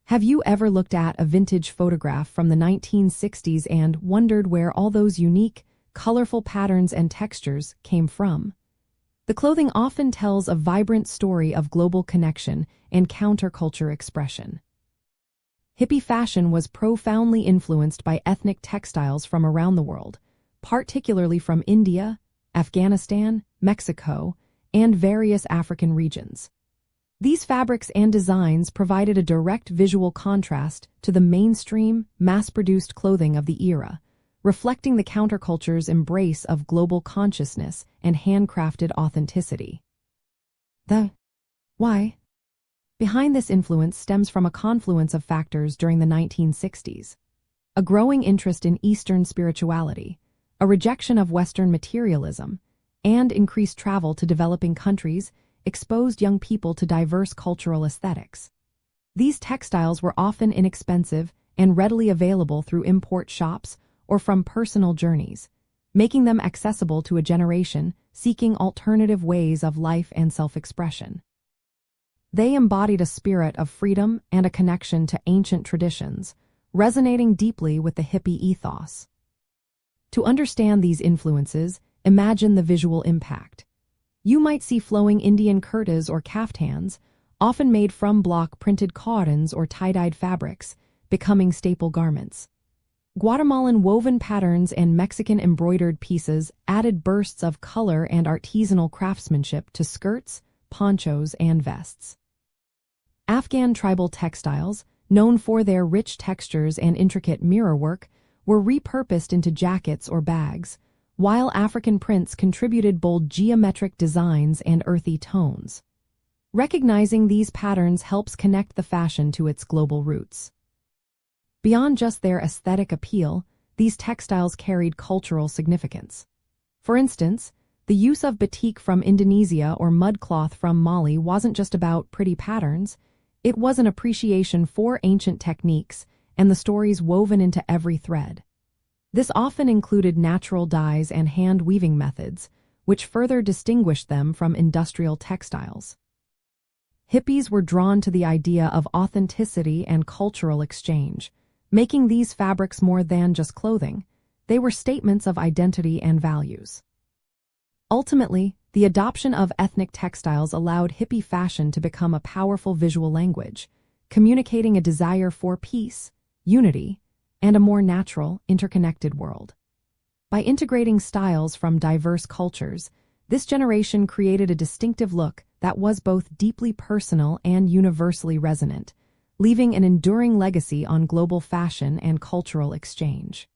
Have you ever looked at a vintage photograph from the 1960s and wondered where all those unique, colorful patterns and textures came from? The clothing often tells a vibrant story of global connection and counterculture expression. Hippie fashion was profoundly influenced by ethnic textiles from around the world, particularly from India, Afghanistan, Mexico, and various African regions. These fabrics and designs provided a direct visual contrast to the mainstream, mass-produced clothing of the era, reflecting the counterculture's embrace of global consciousness and handcrafted authenticity. The why behind this influence stems from a confluence of factors during the 1960s. A growing interest in Eastern spirituality, a rejection of Western materialism, and increased travel to developing countries exposed young people to diverse cultural aesthetics. These textiles were often inexpensive and readily available through import shops or from personal journeys, making them accessible to a generation seeking alternative ways of life and self-expression. They embodied a spirit of freedom and a connection to ancient traditions, resonating deeply with the hippie ethos. To understand these influences, imagine the visual impact. You might see flowing Indian kurtas or kaftans, often made from block-printed cottons or tie-dyed fabrics, becoming staple garments. Guatemalan woven patterns and Mexican embroidered pieces added bursts of color and artisanal craftsmanship to skirts, ponchos, and vests. Afghan tribal textiles, known for their rich textures and intricate mirrorwork, were repurposed into jackets or bags, while African prints contributed bold geometric designs and earthy tones. Recognizing these patterns helps connect the fashion to its global roots. Beyond just their aesthetic appeal, these textiles carried cultural significance. For instance, the use of batik from Indonesia or mudcloth from Mali wasn't just about pretty patterns, it was an appreciation for ancient techniques and the stories woven into every thread. This often included natural dyes and hand-weaving methods, which further distinguished them from industrial textiles. Hippies were drawn to the idea of authenticity and cultural exchange, making these fabrics more than just clothing. They were statements of identity and values. Ultimately, the adoption of ethnic textiles allowed hippie fashion to become a powerful visual language, communicating a desire for peace, unity, and a more natural, interconnected world. By integrating styles from diverse cultures, this generation created a distinctive look that was both deeply personal and universally resonant, leaving an enduring legacy on global fashion and cultural exchange.